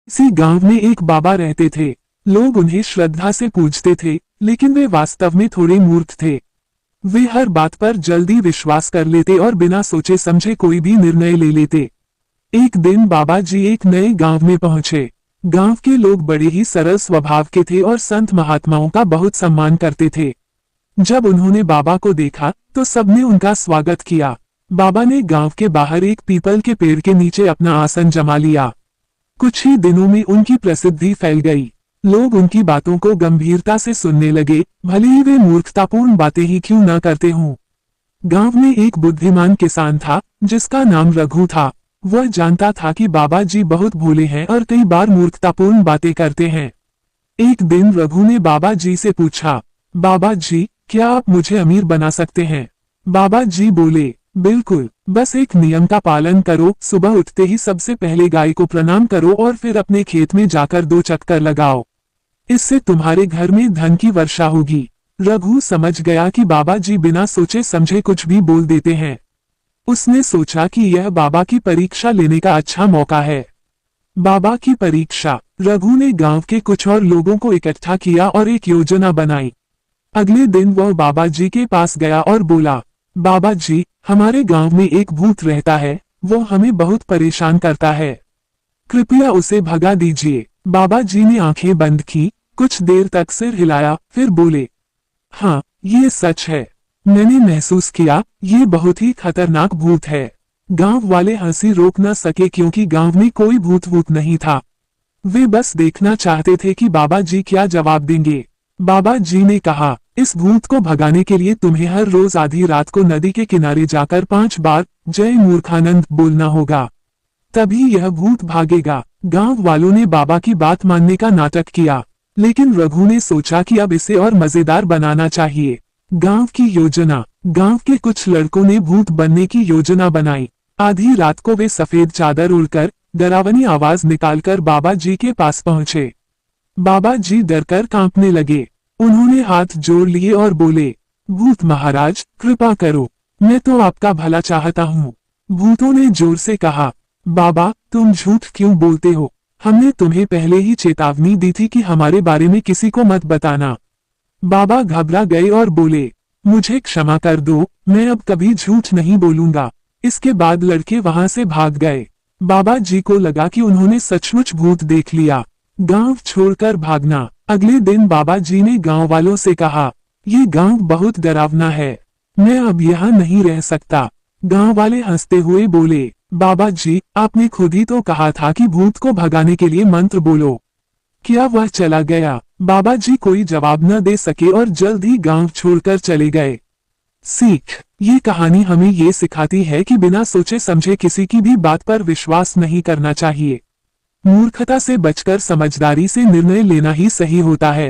इसी गांव में एक बाबा रहते थे। लोग उन्हें श्रद्धा से पूजते थे, लेकिन वे वास्तव में थोड़े मूर्ख थे। वे हर बात पर जल्दी विश्वास कर लेते और बिना सोचे समझे कोई भी निर्णय ले लेते। एक दिन बाबा जी एक नए गांव में पहुंचे। गांव के लोग बड़े ही सरल स्वभाव के थे और संत महात्माओं का बहुत सम्मान करते थे। जब उन्होंने बाबा को देखा तो सबने उनका स्वागत किया। बाबा ने गांव के बाहर एक पीपल के पेड़ के नीचे अपना आसन जमा लिया। कुछ ही दिनों में उनकी प्रसिद्धि फैल गई। लोग उनकी बातों को गंभीरता से सुनने लगे, भले ही वे मूर्खतापूर्ण बातें ही क्यों न करते हों। गांव में एक बुद्धिमान किसान था जिसका नाम रघु था। वह जानता था कि बाबा जी बहुत भोले हैं और कई बार मूर्खतापूर्ण बातें करते हैं। एक दिन रघु ने बाबा जी से पूछा, बाबा जी, क्या आप मुझे अमीर बना सकते हैं? बाबा जी बोले, बिल्कुल, बस एक नियम का पालन करो। सुबह उठते ही सबसे पहले गाय को प्रणाम करो और फिर अपने खेत में जाकर 2 चक्कर लगाओ। इससे तुम्हारे घर में धन की वर्षा होगी। रघु समझ गया कि बाबा जी बिना सोचे समझे कुछ भी बोल देते हैं। उसने सोचा कि यह बाबा की परीक्षा लेने का अच्छा मौका है। बाबा की परीक्षा। रघु ने गांव के कुछ और लोगों को इकट्ठा किया और एक योजना बनाई। अगले दिन वह बाबा जी के पास गया और बोला, बाबा जी, हमारे गांव में एक भूत रहता है, वो हमें बहुत परेशान करता है। कृपया उसे भगा दीजिए। बाबा जी ने आंखें बंद की, कुछ देर तक सिर हिलाया, फिर बोले, हाँ, ये सच है। मैंने महसूस किया, ये बहुत ही खतरनाक भूत है। गांव वाले हंसी रोक न सके क्योंकि गांव में कोई भूत नहीं था। वे बस देखना चाहते थे कि बाबा जी क्या जवाब देंगे। बाबा जी ने कहा, इस भूत को भगाने के लिए तुम्हें हर रोज आधी रात को नदी के किनारे जाकर 5 बार जय मूर्खानंद बोलना होगा, तभी यह भूत भागेगा। गांव वालों ने बाबा की बात मानने का नाटक किया, लेकिन रघु ने सोचा कि अब इसे और मजेदार बनाना चाहिए। गांव की योजना। गांव के कुछ लड़कों ने भूत बनने की योजना बनाई। आधी रात को वे सफेद चादर उड़कर डरावनी आवाज निकालकर बाबा जी के पास पहुंचे। बाबा जी डरकर कांपने लगे। उन्होंने हाथ जोड़ लिए और बोले, भूत महाराज, कृपा करो, मैं तो आपका भला चाहता हूँ। भूतों ने जोर से कहा, बाबा, तुम झूठ क्यों बोलते हो? हमने तुम्हें पहले ही चेतावनी दी थी कि हमारे बारे में किसी को मत बताना। बाबा घबरा गए और बोले, मुझे क्षमा कर दो, मैं अब कभी झूठ नहीं बोलूंगा। इसके बाद लड़के वहां से भाग गए। बाबा जी को लगा कि उन्होंने सचमुच भूत देख लिया। गांव छोड़कर भागना। अगले दिन बाबा जी ने गांव वालों से कहा, ये गांव बहुत डरावना है, मैं अब यहाँ नहीं रह सकता। गांव वाले हंसते हुए बोले, बाबा जी, आपने खुद ही तो कहा था कि भूत को भगाने के लिए मंत्र बोलो। क्या वह चला गया? बाबा जी कोई जवाब न दे सके और जल्द ही गांव छोड़कर चले गए। सीख। ये कहानी हमें ये सिखाती है कि बिना सोचे समझे किसी की भी बात पर विश्वास नहीं करना चाहिए। मूर्खता से बचकर समझदारी से निर्णय लेना ही सही होता है।